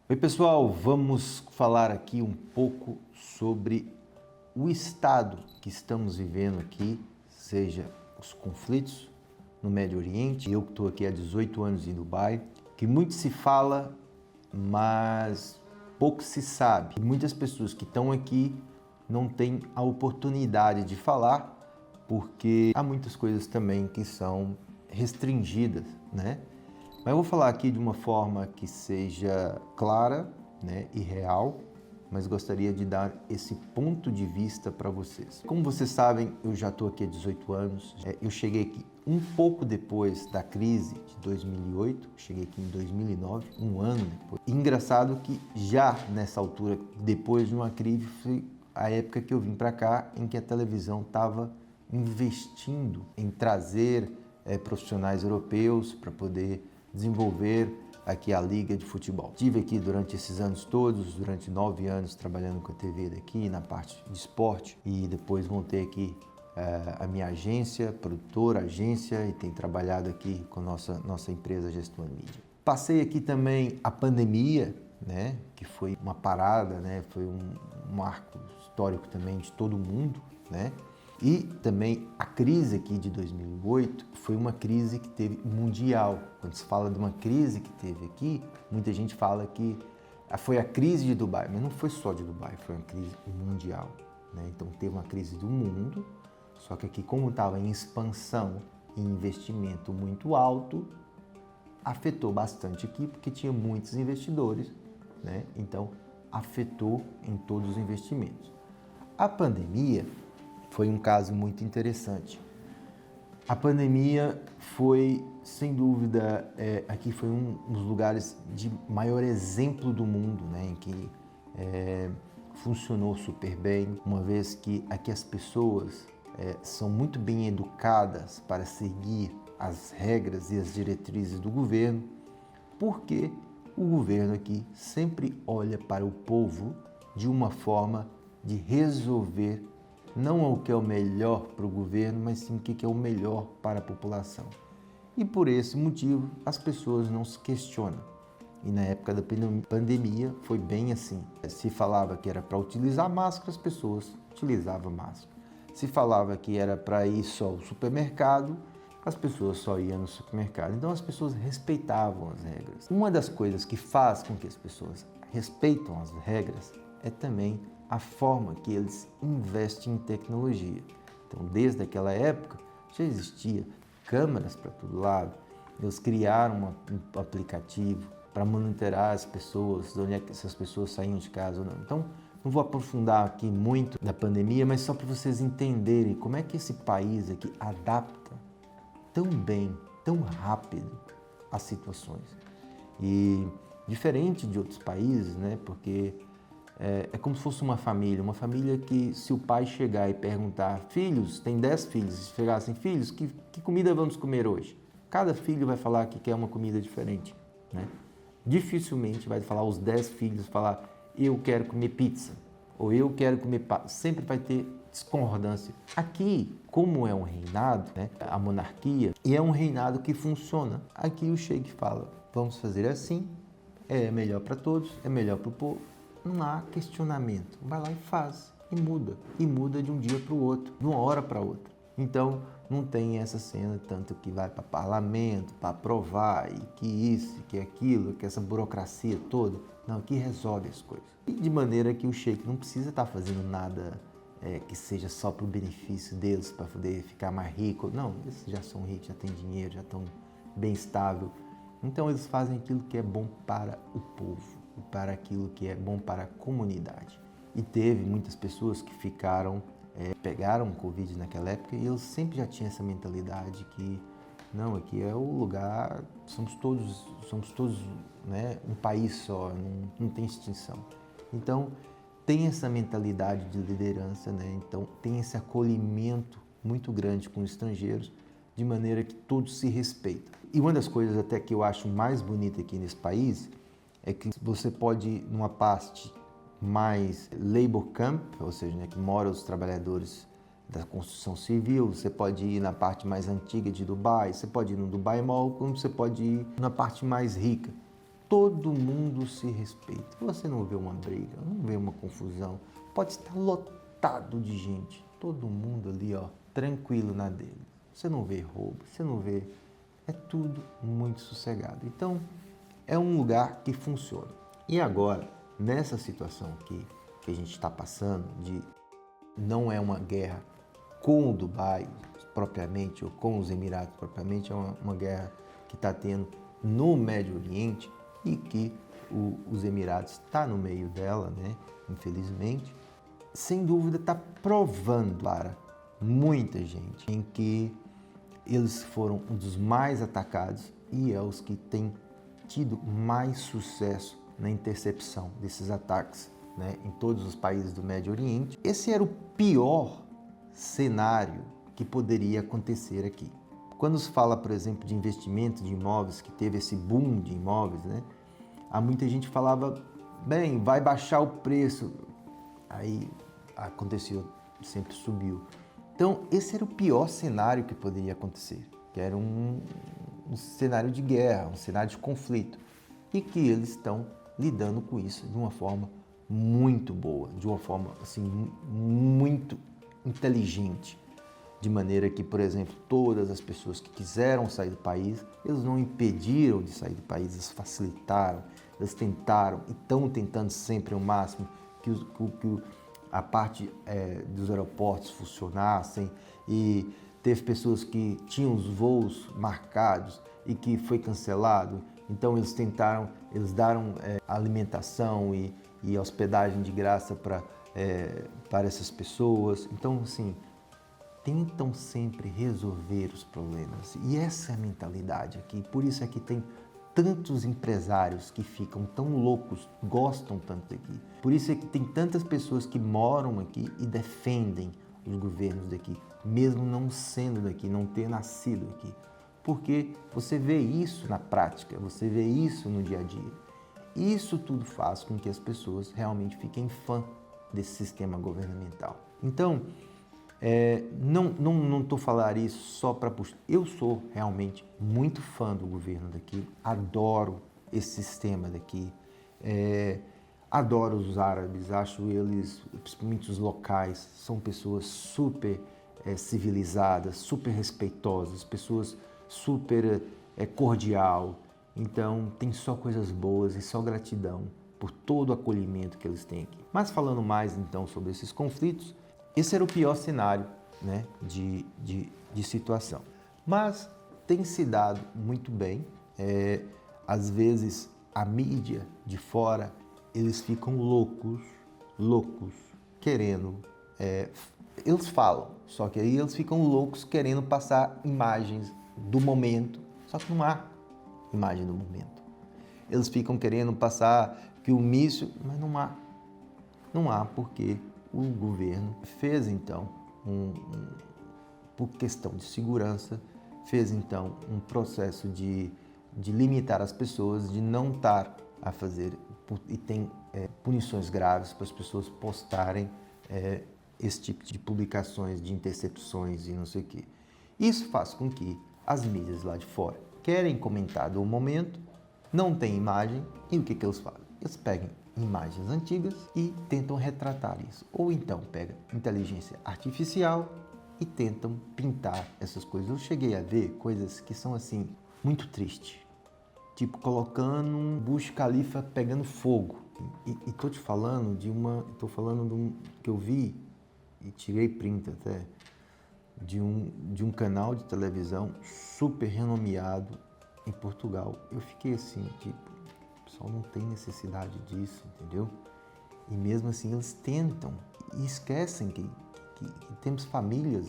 Oi pessoal, vamos falar aqui um pouco sobre o estado que estamos vivendo aqui, seja os conflitos no Médio Oriente. Eu que estou aqui há 18 anos em Dubai, que muito se fala, mas pouco se sabe. Muitas pessoas que estão aqui não têm a oportunidade de falar, porque há muitas coisas também que são restringidas, né? Mas eu vou falar aqui de uma forma que seja clara, né, e real, mas gostaria de dar esse ponto de vista para vocês. Como vocês sabem, eu já estou aqui há 18 anos. Eu cheguei aqui um pouco depois da crise de 2008, cheguei aqui em 2009, um ano depois. E engraçado que já nessa altura, depois de uma crise, foi a época que eu vim para cá, em que a televisão estava investindo em trazer profissionais europeus para poder desenvolver aqui a liga de futebol. Estive aqui durante esses anos todos, durante 9 anos trabalhando com a TV daqui na parte de esporte, e depois montei aqui a minha agência, produtora, agência, e tenho trabalhado aqui com a nossa empresa Gestor Mídia. Passei aqui também a pandemia, né, que foi uma parada, né, foi um marco histórico também de todo mundo, né? E também a crise aqui de 2008 foi uma crise que teve mundial. Quando se fala de uma crise que teve aqui, muita gente fala que foi a crise de Dubai, mas não foi só de Dubai, foi uma crise mundial, né? Então teve uma crise do mundo, só que aqui, como estava em expansão e investimento muito alto, afetou bastante aqui porque tinha muitos investidores, né? Então afetou em todos os investimentos. A pandemia foi um caso muito interessante. A pandemia foi, sem dúvida, aqui foi um dos lugares de maior exemplo do mundo, né, em que funcionou super bem, uma vez que aqui as pessoas são muito bem educadas para seguir as regras e as diretrizes do governo, porque o governo aqui sempre olha para o povo de uma forma de resolver não o que é o melhor para o governo, mas sim o que é o melhor para a população. E por esse motivo, as pessoas não se questionam. E na época da pandemia foi bem assim. Se falava que era para utilizar máscara, as pessoas utilizavam máscara. Se falava que era para ir só ao supermercado, as pessoas só iam no supermercado. Então as pessoas respeitavam as regras. Uma das coisas que faz com que as pessoas respeitam as regras é também a forma que eles investem em tecnologia. Então, desde aquela época, já existia câmeras para todo lado. Eles criaram um aplicativo para monitorar as pessoas, onde é que essas pessoas saíam de casa ou não. Então, não vou aprofundar aqui muito da pandemia, mas só para vocês entenderem como é que esse país aqui adapta tão bem, tão rápido as situações. E diferente de outros países, né, porque é como se fosse uma família que, se o pai chegar e perguntar, filhos, tem 10 filhos, se chegar assim, filhos, que comida vamos comer hoje? Cada filho vai falar que quer uma comida diferente, né? Dificilmente vai falar os 10 filhos, falar, eu quero comer pizza, ou eu quero comer pasta. Sempre vai ter discordância. Aqui, como é um reinado, né, a monarquia, e é um reinado que funciona, aqui o sheik fala, vamos fazer assim, é melhor para todos, é melhor para o povo. Não há questionamento. Vai lá e faz. E muda de um dia para o outro, de uma hora para outra. Então, não tem essa cena tanto que vai para parlamento, para aprovar, e que isso, que aquilo, que essa burocracia toda. Não, aqui resolve as coisas. E de maneira que o sheik não precisa estar fazendo nada que seja só para o benefício deles, para poder ficar mais rico. Não, eles já são ricos, já têm dinheiro, já estão bem estável. Então, eles fazem aquilo que é bom para o povo, para aquilo que é bom para a comunidade. E teve muitas pessoas que pegaram Covid naquela época, e eles sempre já tinham essa mentalidade que não, aqui é o lugar, somos todos, né, um país só, não tem extinção. Então tem essa mentalidade de liderança, né? Então tem esse acolhimento muito grande com os estrangeiros, de maneira que todos se respeitam. E uma das coisas até que eu acho mais bonita aqui nesse país é que você pode ir numa parte mais labor camp, ou seja, né, que moram os trabalhadores da construção civil, você pode ir na parte mais antiga de Dubai, você pode ir no Dubai Mall, como você pode ir na parte mais rica. todo mundo se respeita. Você não vê uma briga, não vê uma confusão. Pode estar lotado de gente, todo mundo ali, ó, tranquilo na dele. Você não vê roubo, você não vê... É tudo muito sossegado. Então, é um lugar que funciona. E agora, nessa situação aqui que a gente está passando, não é uma guerra com o Dubai propriamente, ou com os Emirados propriamente, é uma guerra que está tendo no Médio Oriente e que os Emirados está no meio dela, né? Infelizmente. Sem dúvida está provando para muita gente em que eles foram um dos mais atacados e é os que têm tido mais sucesso na intercepção desses ataques, né, em todos os países do Médio Oriente. Esse era o pior cenário que poderia acontecer aqui. Quando se fala, por exemplo, de investimento de imóveis, que teve esse boom de imóveis, né, há muita gente que falava, bem, vai baixar o preço. Aí aconteceu, sempre subiu. Então, esse era o pior cenário que poderia acontecer, que era um cenário de guerra, um cenário de conflito, e que eles estão lidando com isso de uma forma muito boa, de uma forma assim, muito inteligente, de maneira que, por exemplo, todas as pessoas que quiseram sair do país, eles não impediram de sair do país, eles facilitaram, eles tentaram e estão tentando sempre ao máximo que a parte dos aeroportos funcionassem, e teve pessoas que tinham os voos marcados e que foi cancelado, então eles tentaram, eles deram alimentação e hospedagem de graça para essas pessoas. Então, assim, tentam sempre resolver os problemas, e essa é a mentalidade aqui. Por isso é que tem tantos empresários que ficam tão loucos, gostam tanto daqui. Por isso é que tem tantas pessoas que moram aqui e defendem os governos daqui, mesmo não sendo daqui, não ter nascido aqui. Porque você vê isso na prática, você vê isso no dia a dia. Isso tudo faz com que as pessoas realmente fiquem fã desse sistema governamental. Então, não estou falando isso só para puxar. Eu sou realmente muito fã do governo daqui, adoro esse sistema daqui, adoro os árabes, acho eles, principalmente os locais, são pessoas super civilizadas, super respeitosas, pessoas super cordial. Então, tem só coisas boas e só gratidão por todo o acolhimento que eles têm aqui. Mas falando mais então sobre esses conflitos, esse era o pior cenário, né, de situação. Mas tem se dado muito bem. Às vezes, a mídia de fora, eles ficam loucos, querendo... eles falam, só que aí eles ficam loucos querendo passar imagens do momento, só que não há imagem do momento. Eles ficam querendo passar que o míssil, mas não há porque... O governo fez, então, por questão de segurança, fez, então, um processo de limitar as pessoas, de não estar a fazer, e tem punições graves para as pessoas postarem esse tipo de publicações, de intercepções e não sei o quê. Isso faz com que as mídias lá de fora querem comentar do momento, não tem imagem, e o que eles fazem? Eles pegam imagens antigas e tentam retratar isso. Ou então pega inteligência artificial e tentam pintar essas coisas. Eu cheguei a ver coisas que são assim, muito tristes. Tipo, colocando um Burj Khalifa pegando fogo. E tô te falando de um que eu vi e tirei print até, de um canal de televisão super renomeado em Portugal. Eu fiquei assim, tipo, o pessoal não tem necessidade disso, entendeu? E mesmo assim eles tentam e esquecem que temos famílias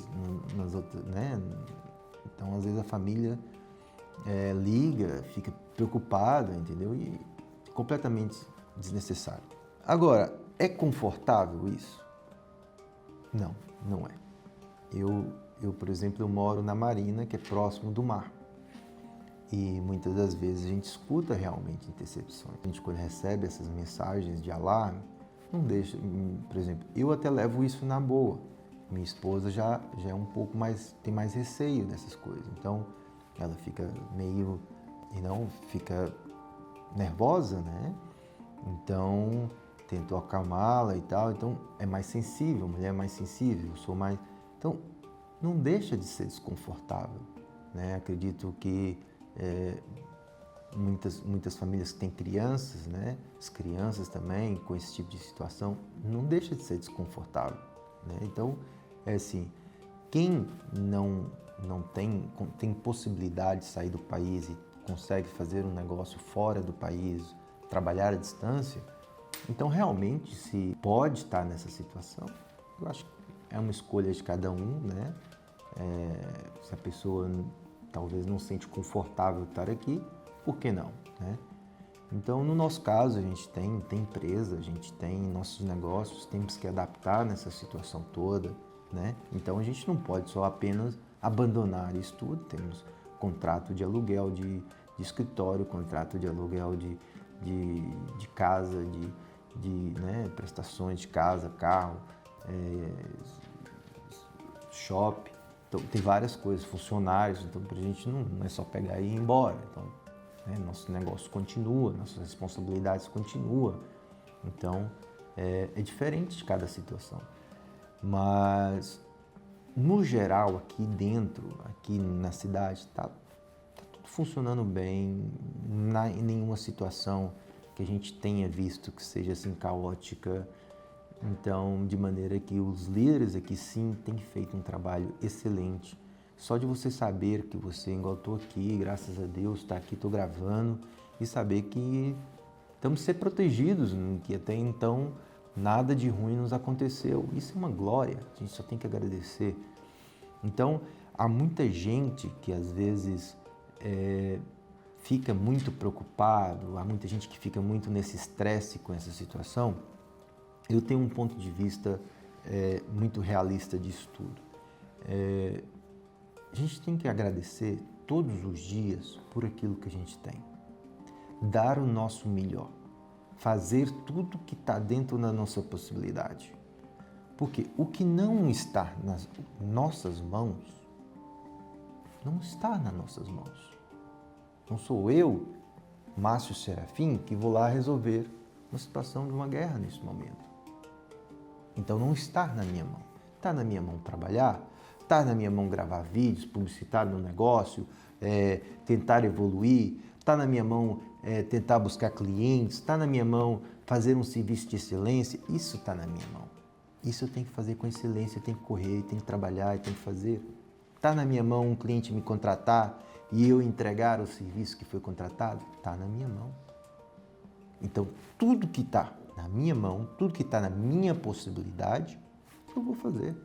nas outras, né? Então às vezes a família liga, fica preocupada, entendeu? E completamente desnecessário. Agora, é confortável isso? Não, não é. Eu, por exemplo, eu moro na Marina, que é próximo do mar. E muitas das vezes a gente escuta realmente intercepções. A gente, quando recebe essas mensagens de alarme, não deixa, por exemplo, eu até levo isso na boa. Minha esposa já é um pouco mais, tem mais receio dessas coisas. Então, ela fica meio, fica nervosa, né? Então, tento acalmá-la e tal. Então, é mais sensível, a mulher é mais sensível, eu sou mais... Então, não deixa de ser desconfortável, né? Acredito que muitas famílias que têm crianças, né? As crianças também, com esse tipo de situação, não deixa de ser desconfortável, né? Então, é assim, quem não tem possibilidade de sair do país e consegue fazer um negócio fora do país, trabalhar à distância, então realmente se pode estar nessa situação, eu acho que é uma escolha de cada um, né? Se a pessoa talvez não se sente confortável estar aqui, por que não, né? Então, no nosso caso, a gente tem empresa, a gente tem nossos negócios, temos que adaptar nessa situação toda, né? Então, a gente não pode só apenas abandonar isso tudo. Temos contrato de aluguel de escritório, contrato de aluguel de casa, né, prestações de casa, carro, shopping. Então, tem várias coisas, funcionários. Então, para a gente não é só pegar e ir embora. Então, nosso negócio continua, nossas responsabilidades continuam. Então, é diferente de cada situação. Mas, no geral, aqui dentro, aqui na cidade, está tudo funcionando bem. Em nenhuma situação que a gente tenha visto que seja assim caótica. Então, de maneira que os líderes aqui sim têm feito um trabalho excelente. Só de você saber que você, igual estou aqui, graças a Deus, está aqui, estou gravando, e saber que estamos ser protegidos, que até então nada de ruim nos aconteceu. Isso é uma glória, a gente só tem que agradecer. Então, há muita gente que às vezes fica muito preocupado, há muita gente que fica muito nesse estresse com essa situação. Eu tenho um ponto de vista muito realista disso tudo. A gente tem que agradecer todos os dias por aquilo que a gente tem. Dar o nosso melhor. Fazer tudo que está dentro da nossa possibilidade. Porque o que não está nas nossas mãos, não está nas nossas mãos. Não sou eu, Márcio Serafim, que vou lá resolver uma situação de uma guerra nesse momento. Então não está na minha mão. Está na minha mão trabalhar, está na minha mão gravar vídeos, publicitar meu negócio, tentar evoluir, está na minha mão tentar buscar clientes, está na minha mão fazer um serviço de excelência. Isso está na minha mão. Isso eu tenho que fazer com excelência, eu tenho que correr, eu tenho que trabalhar, eu tenho que fazer. Está na minha mão um cliente me contratar e eu entregar o serviço que foi contratado? Está na minha mão. Então, tudo que está na minha mão, tudo que está na minha possibilidade, eu vou fazer.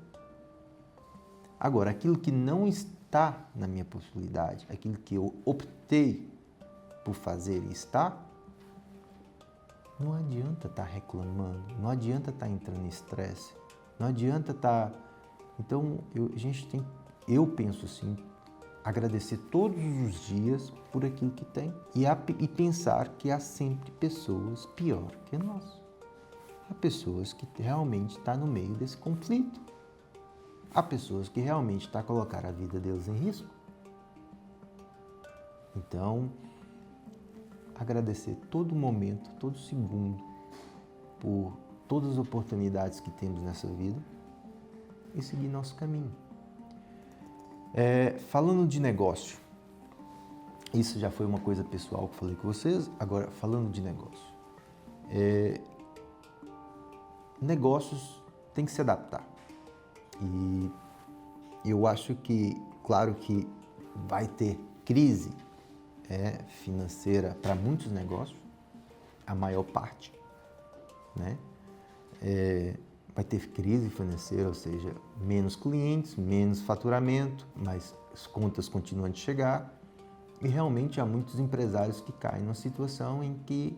Agora, aquilo que não está na minha possibilidade, aquilo que eu optei por fazer e está, não adianta estar reclamando, não adianta estar entrando em estresse, não adianta estar... Então, eu penso assim, agradecer todos os dias por aquilo que tem e pensar que há sempre pessoas pior que nós. Há pessoas que realmente estão no meio desse conflito. Há pessoas que realmente estão a colocar a vida deles em risco. Então, agradecer todo momento, todo segundo, por todas as oportunidades que temos nessa vida e seguir nosso caminho. Falando de negócio, isso já foi uma coisa pessoal que falei com vocês, agora falando de negócio. Negócios têm que se adaptar. E eu acho que, claro que vai ter crise financeira para muitos negócios, a maior parte, né? Vai ter crise financeira, ou seja, menos clientes, menos faturamento, mas as contas continuam a chegar. E realmente há muitos empresários que caem numa situação em que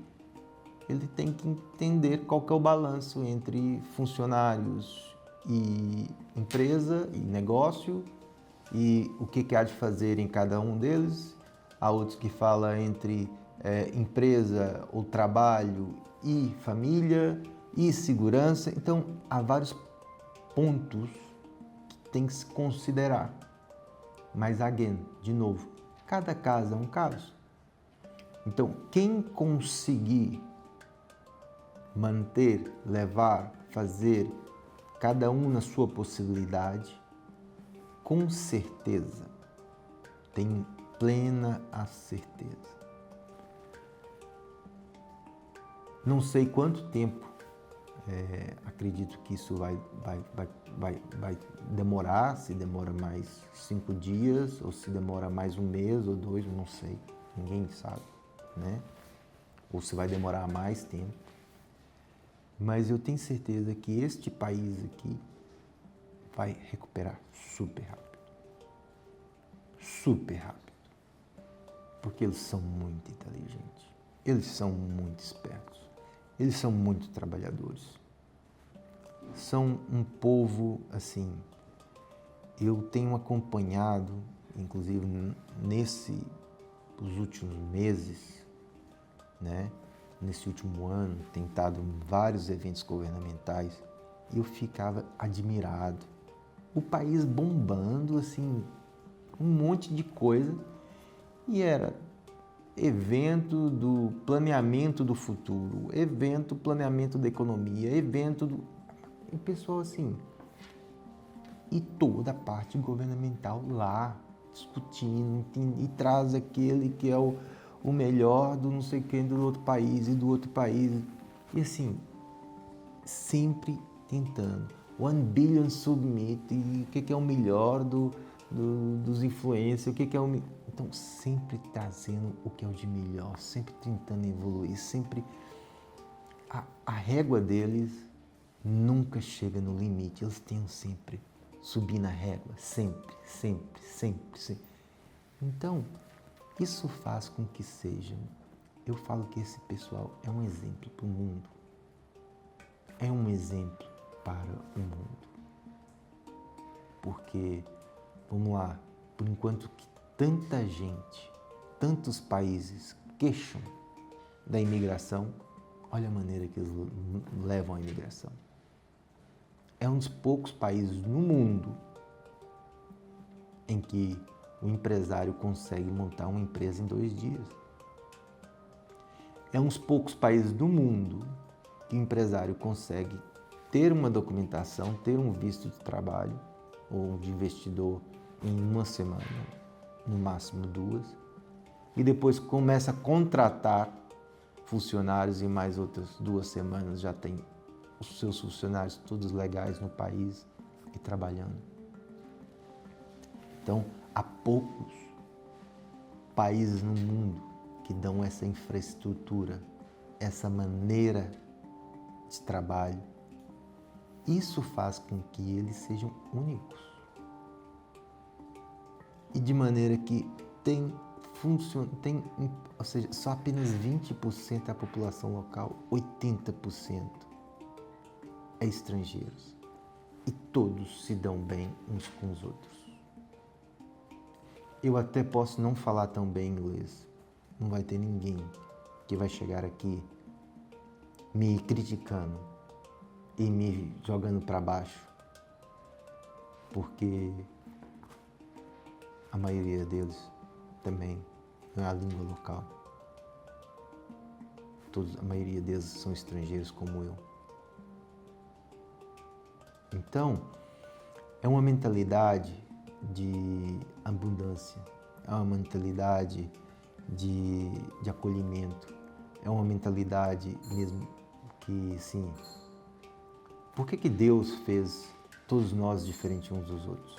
ele tem que entender qual que é o balanço entre funcionários e empresa e negócio e o que há de fazer em cada um deles. Há outros que falam entre empresa ou trabalho e família e segurança. Então, há vários pontos que tem que se considerar. Mas, again, de novo, cada caso é um caso. Então, quem conseguir manter, levar, fazer, cada um na sua possibilidade, com certeza, tenho plena a certeza. Não sei quanto tempo, acredito que isso vai demorar, se demora mais 5 dias, ou se demora mais um mês ou 2, não sei, ninguém sabe, né? Ou se vai demorar mais tempo. Mas eu tenho certeza que este país aqui vai recuperar super rápido. Super rápido. Porque eles são muito inteligentes. Eles são muito espertos. Eles são muito trabalhadores. São um povo, assim, eu tenho acompanhado, inclusive os últimos meses, né? Nesse último ano, tentado em vários eventos governamentais, e eu ficava admirado. O país bombando, assim, um monte de coisa, e era evento do planeamento do futuro, evento planeamento da economia, evento do... E pessoal assim, e toda a parte governamental lá, discutindo, e traz aquele que é o melhor do não sei quem do outro país e do outro país. E assim, sempre tentando. 1 billion submit, e o que é o melhor dos influencers, o que é o... Então, sempre trazendo o que é o de melhor, sempre tentando evoluir, sempre... A régua deles nunca chega no limite, eles tentam sempre subir na régua, sempre. Então, isso faz com que sejam... Eu falo que esse pessoal é um exemplo para o mundo. É um exemplo para o mundo. Porque, vamos lá, por enquanto que tanta gente, tantos países queixam da imigração, olha a maneira que eles levam a imigração. É um dos poucos países no mundo em que o empresário consegue montar uma empresa em 2 dias. É um dos poucos países do mundo que o empresário consegue ter uma documentação, ter um visto de trabalho ou de investidor em 1 semana, no máximo 2, e depois começa a contratar funcionários e mais outras 2 semanas já tem os seus funcionários todos legais no país e trabalhando. Então, há poucos países no mundo que dão essa infraestrutura, essa maneira de trabalho. Isso faz com que eles sejam únicos. E de maneira que ou seja, só apenas 20% da população local, 80% é estrangeiros. E todos se dão bem uns com os outros. Eu até posso não falar tão bem inglês. Não vai ter ninguém que vai chegar aqui me criticando e me jogando para baixo, porque a maioria deles também não é a língua local. A maioria deles são estrangeiros como eu. Então, é uma mentalidade de abundância, é uma mentalidade de acolhimento, é uma mentalidade mesmo que, sim, por que Deus fez todos nós diferentes uns dos outros?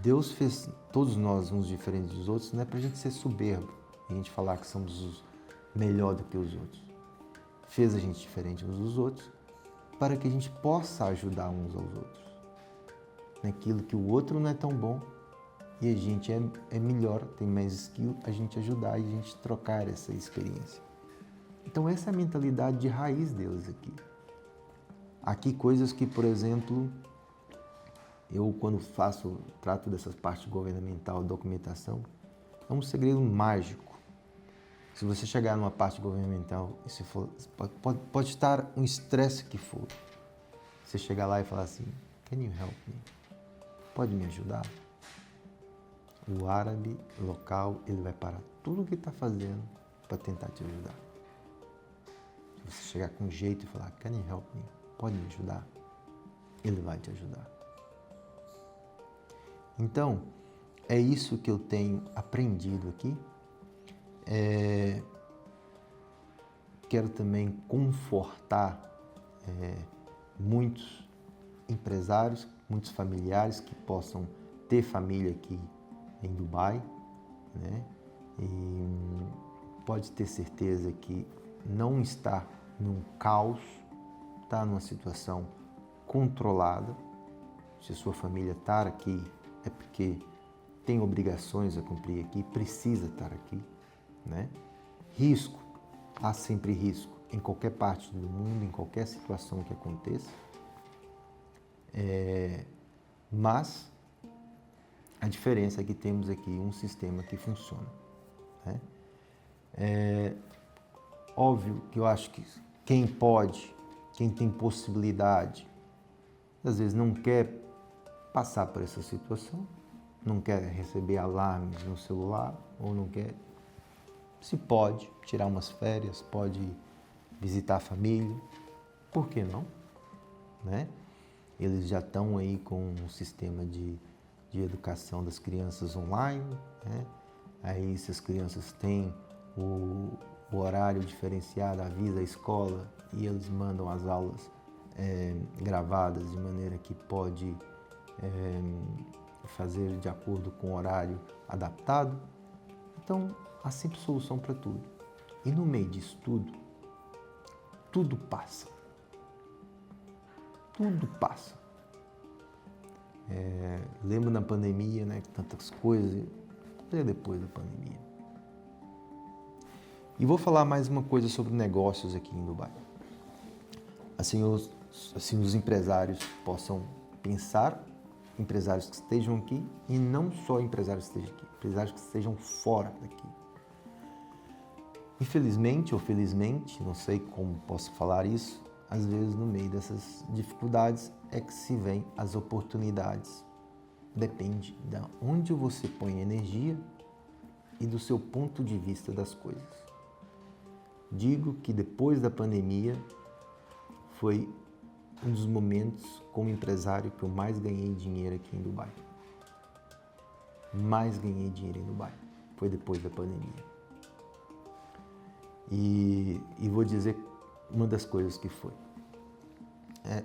Deus fez todos nós uns diferentes dos outros, não é para a gente ser soberbo, a gente falar que somos os melhor do que os outros. Fez a gente diferente uns dos outros para que a gente possa ajudar uns aos outros. Naquilo que o outro não é tão bom e a gente é melhor, tem mais skill, a gente ajudar e a gente trocar essa experiência. Então essa é a mentalidade de raiz deles aqui. Aqui coisas que, por exemplo, eu quando trato dessas partes governamental, documentação, é um segredo mágico. Se você chegar numa parte governamental, e se for, pode estar um estresse que for, você chegar lá e falar assim, can you help me? Pode me ajudar? O árabe local, ele vai parar tudo o que está fazendo para tentar te ajudar. Se você chegar com jeito e falar, can you help me? Pode me ajudar? Ele vai te ajudar. Então, é isso que eu tenho aprendido aqui. Quero também confortar muitos empresários, muitos familiares que possam ter família aqui em Dubai, né? E pode ter certeza que não está num caos, está numa situação controlada. Se a sua família está aqui, é porque tem obrigações a cumprir aqui, precisa estar aqui, né? Risco, há sempre risco em qualquer parte do mundo, em qualquer situação que aconteça. Mas a diferença é que temos aqui um sistema que funciona, né? Óbvio que eu acho que quem pode, quem tem possibilidade, às vezes não quer passar por essa situação, não quer receber alarmes no celular, ou não quer, se pode tirar umas férias, pode visitar a família, por que não, né? Eles já estão aí com um sistema de educação das crianças online, né? Aí se as crianças têm o horário diferenciado, avisa a escola e eles mandam as aulas gravadas de maneira que pode fazer de acordo com o horário adaptado. Então, há sempre solução para tudo. E no meio disso tudo, tudo passa. Tudo passa. Lembro na pandemia, né, tantas coisas, e depois da pandemia. E vou falar mais uma coisa sobre negócios aqui em Dubai. Assim os empresários possam pensar, empresários que estejam aqui, e não só empresários que estejam aqui, empresários que estejam fora daqui. Infelizmente ou felizmente, não sei como posso falar isso, às vezes no meio dessas dificuldades é que se vêm as oportunidades. Depende de onde você põe energia e do seu ponto de vista das coisas. Digo que depois da pandemia foi um dos momentos como empresário que eu mais ganhei dinheiro aqui em Dubai. Mais ganhei dinheiro em Dubai. Foi depois da pandemia. E vou dizer uma das coisas que foi.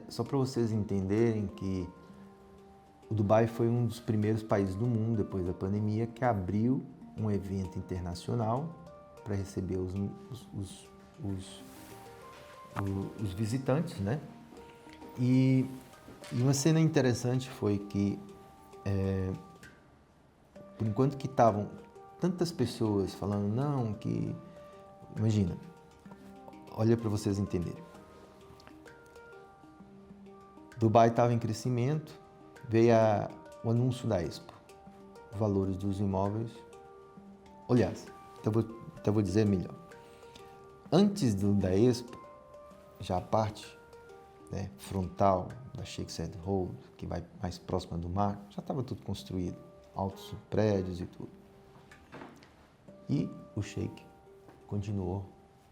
Só para vocês entenderem que o Dubai foi um dos primeiros países do mundo, depois da pandemia, que abriu um evento internacional para receber os visitantes, né? E uma cena interessante foi que, por enquanto que estavam tantas pessoas falando, não, que... Imagina, olha para vocês entenderem. Dubai estava em crescimento, veio o anúncio da Expo, valores dos imóveis. Aliás, então vou dizer melhor. Antes da Expo, já a parte, né, frontal da Sheikh Zayed Road, que vai mais próxima do mar, já estava tudo construído, altos prédios e tudo. E o Sheikh continuou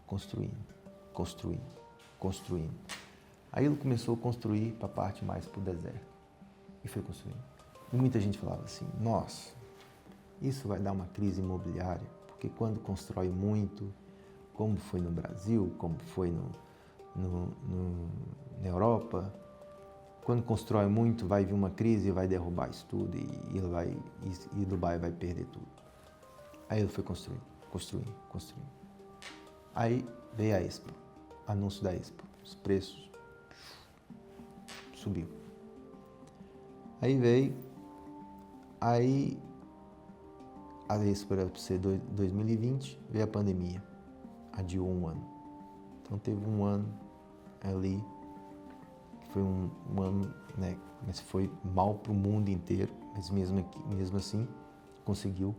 construindo. Aí ele começou a construir para a parte mais para o deserto. E foi construindo. E muita gente falava assim, nossa, isso vai dar uma crise imobiliária, porque quando constrói muito, como foi no Brasil, como foi na Europa, quando constrói muito vai vir uma crise e vai derrubar isso tudo e Dubai vai perder tudo. Aí ele foi construindo. Aí veio a Expo, anúncio da Expo, os preços subiu. Aí a Expo era para ser 2020, veio a pandemia, adiou um ano. Então teve um ano ali, que foi um ano, né, mas foi mal para o mundo inteiro, mas mesmo assim conseguiu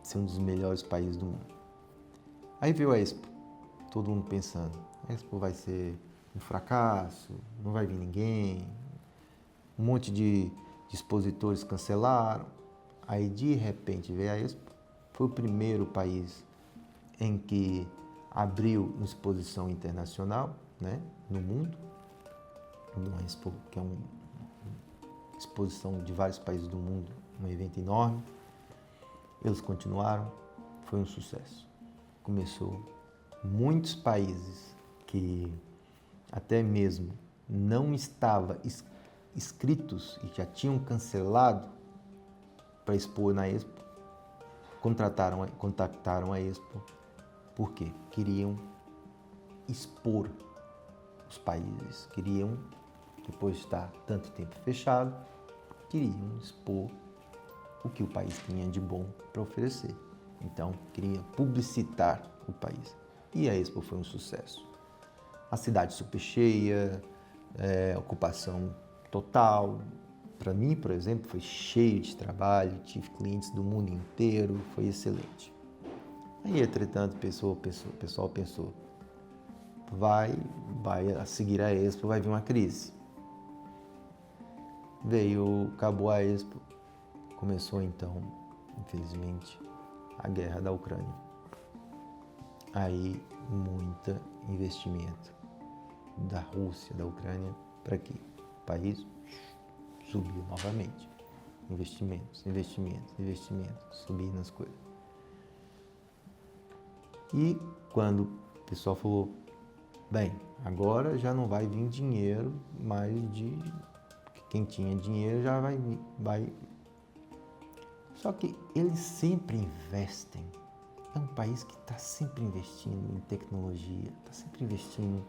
ser um dos melhores países do mundo. Aí veio a Expo, todo mundo pensando, a Expo vai ser um fracasso, não vai vir ninguém, um monte de expositores cancelaram. Aí de repente veio a Expo, foi o primeiro país em que abriu uma exposição internacional, né, no mundo, uma expo, que é uma exposição de vários países do mundo, um evento enorme. Eles continuaram, foi um sucesso. Começou muitos países que até mesmo não estavam inscritos e já tinham cancelado para expor na Expo, contactaram a Expo, porque queriam expor os países, queriam, depois de estar tanto tempo fechado, queriam expor o que o país tinha de bom para oferecer. Então, queriam publicitar o país. E a Expo foi um sucesso. A cidade super cheia, ocupação total. Para mim, por exemplo, foi cheio de trabalho, tive clientes do mundo inteiro, foi excelente. Aí, entretanto, o pessoal pensou, vai a seguir a Expo, vai vir uma crise. Acabou a Expo, começou então, infelizmente, a guerra da Ucrânia. Aí, muito investimento da Rússia, da Ucrânia, para quê? O país subiu novamente. Investimentos, subindo as coisas. E quando o pessoal falou, bem, agora já não vai vir dinheiro mais quem tinha dinheiro já vai. Só que eles sempre investem. É um país que está sempre investindo em tecnologia, está sempre investindo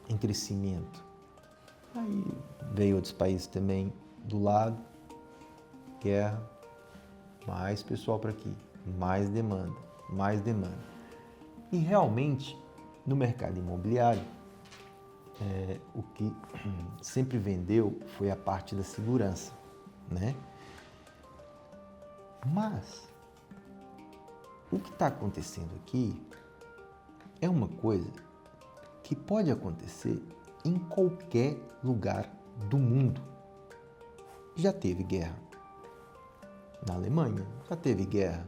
em crescimento. Aí veio outros países também do lado, guerra, mais pessoal para aqui, mais demanda. E realmente, no mercado imobiliário, o que sempre vendeu foi a parte da segurança, né? Mas o que está acontecendo aqui é uma coisa que pode acontecer em qualquer lugar do mundo. Já teve guerra na Alemanha, já teve guerra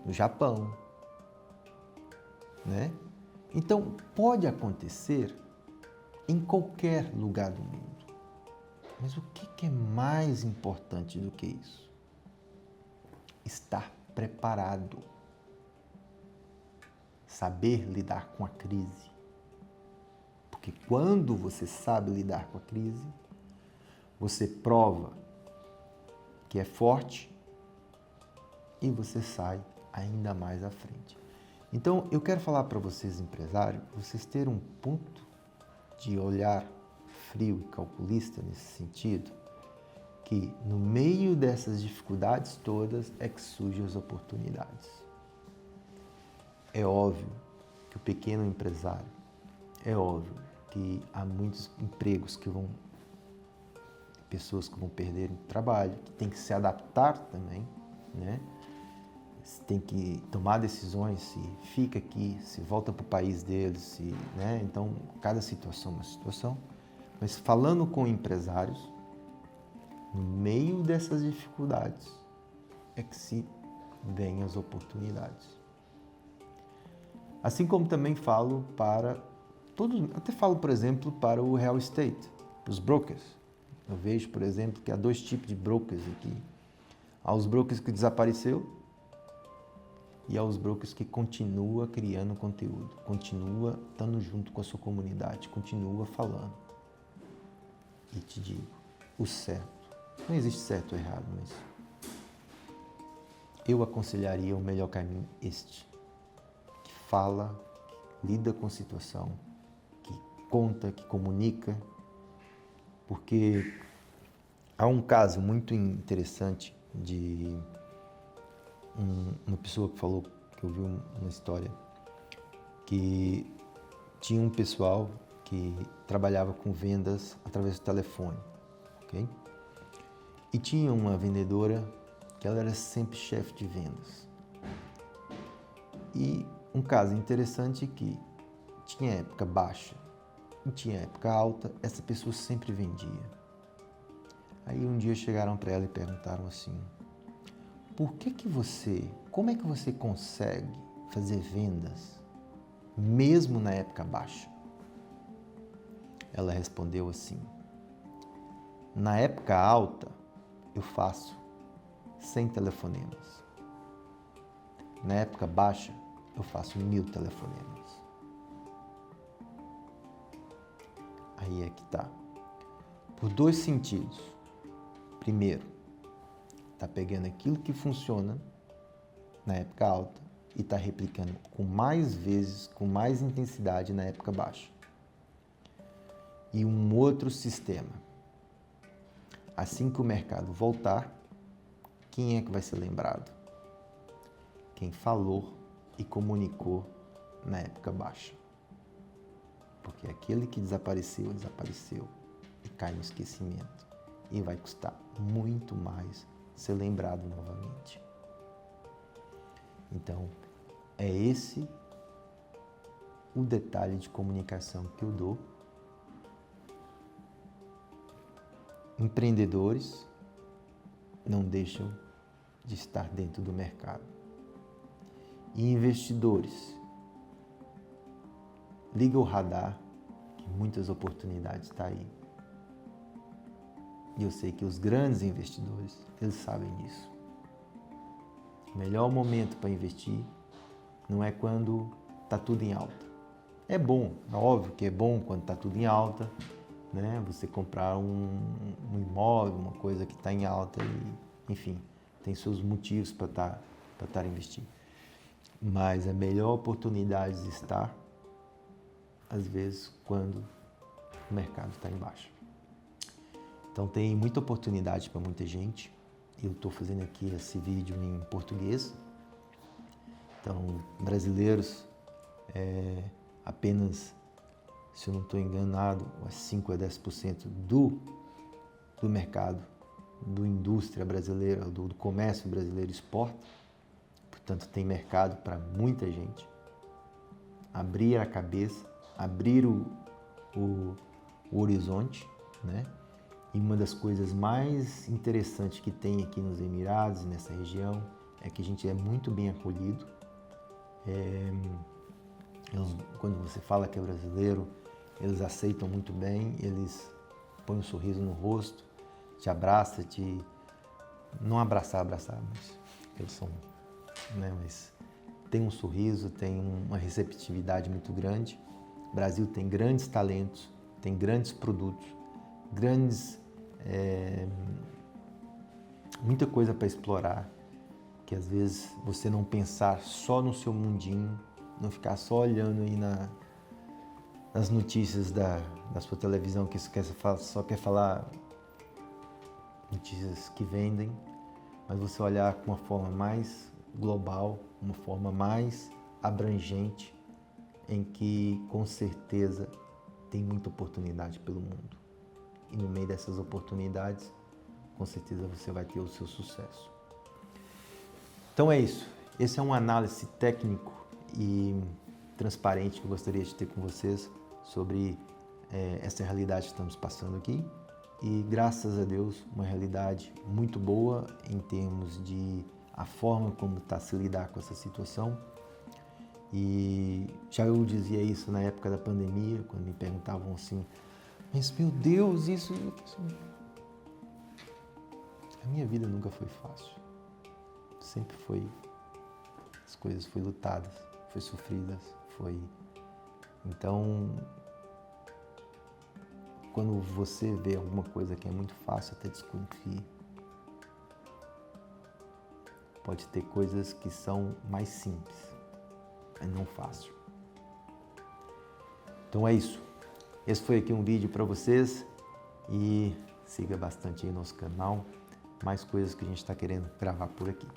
no Japão, né? Então, pode acontecer em qualquer lugar do mundo. Mas o que é mais importante do que isso? Estar preparado. Saber lidar com a crise. Porque quando você sabe lidar com a crise, você prova que é forte e você sai ainda mais à frente. Então, eu quero falar para vocês, empresários, vocês terem um ponto de olhar frio e calculista nesse sentido, que no meio dessas dificuldades todas é que surgem as oportunidades. É óbvio que o pequeno empresário, é óbvio que há muitos empregos pessoas que vão perder o trabalho, que tem que se adaptar também, né? Tem que tomar decisões, se fica aqui, se volta para o país deles, né? Então, cada situação é uma situação. Mas falando com empresários, no meio dessas dificuldades é que se vêm as oportunidades. Assim como também falo para todos, até falo, por exemplo, para o real estate, para os brokers. Eu vejo, por exemplo, que há dois tipos de brokers aqui. Há os brokers que desapareceu e há os brokers que continua criando conteúdo, continua estando junto com a sua comunidade, continua falando. E te digo, o certo, não existe certo ou errado, mas eu aconselharia o melhor caminho este, que fala, que lida com a situação, que conta, que comunica, porque há um caso muito interessante de uma pessoa que falou, que ouviu uma história, que tinha um pessoal que trabalhava com vendas através do telefone, ok? E tinha uma vendedora que ela era sempre chefe de vendas. E um caso interessante é que tinha época baixa e tinha época alta, essa pessoa sempre vendia. Aí um dia chegaram para ela e perguntaram assim, como é que você consegue fazer vendas mesmo na época baixa? Ela respondeu assim: na época alta eu faço 100 telefonemas. Na época baixa eu faço 1000 telefonemas. Aí é que tá. Por 2 sentidos. Primeiro, está pegando aquilo que funciona na época alta e está replicando com mais vezes, com mais intensidade na época baixa. E um outro sistema. Assim que o mercado voltar, quem é que vai ser lembrado? Quem falou e comunicou na época baixa. Porque aquele que desapareceu e cai no esquecimento. E vai custar muito mais ser lembrado novamente. Então, é esse o detalhe de comunicação que eu dou. Empreendedores não deixam de estar dentro do mercado. E investidores, liga o radar, que muitas oportunidades estão aí. E eu sei que os grandes investidores, eles sabem disso. O melhor momento para investir não é quando está tudo em alta. É bom, é óbvio que é bom quando está tudo em alta, né? Você comprar um imóvel, uma coisa que está em alta e, enfim, tem seus motivos para estar investindo. Mas a melhor oportunidade está, às vezes, quando o mercado está em baixa. Então tem muita oportunidade para muita gente. Eu estou fazendo aqui esse vídeo em português. Então, brasileiros, apenas, se eu não estou enganado, 5 a 10% do mercado, da indústria brasileira, do comércio brasileiro exporta. Portanto, tem mercado para muita gente. Abrir a cabeça, abrir o horizonte, né? E uma das coisas mais interessantes que tem aqui nos Emirados, nessa região, é que a gente é muito bem acolhido. Quando você fala que é brasileiro, eles aceitam muito bem, eles põem um sorriso no rosto, te abraçam, não abraçar, mas eles são, né? Mas tem um sorriso, tem uma receptividade muito grande. O Brasil tem grandes talentos, tem grandes produtos, muita coisa para explorar, que às vezes você não pensar só no seu mundinho, não ficar só olhando aí nas notícias da sua televisão, que só quer falar notícias que vendem, mas você olhar com uma forma mais global, uma forma mais abrangente, em que com certeza tem muita oportunidade pelo mundo. E no meio dessas oportunidades, com certeza você vai ter o seu sucesso. Então é isso. Esse é uma análise técnico e transparente que eu gostaria de ter com vocês sobre essa realidade que estamos passando aqui. E graças a Deus, uma realidade muito boa em termos de a forma como está se lidar com essa situação. E já eu dizia isso na época da pandemia, quando me perguntavam assim: mas meu Deus, isso... A minha vida nunca foi fácil. Sempre foi... As coisas foram lutadas, foi sofridas, foi... Então, quando você vê alguma coisa que é muito fácil, até desconfie. Pode ter coisas que são mais simples, mas não fácil. Então é isso. Esse foi aqui um vídeo para vocês e siga bastante aí nosso canal. Mais coisas que a gente está querendo gravar por aqui.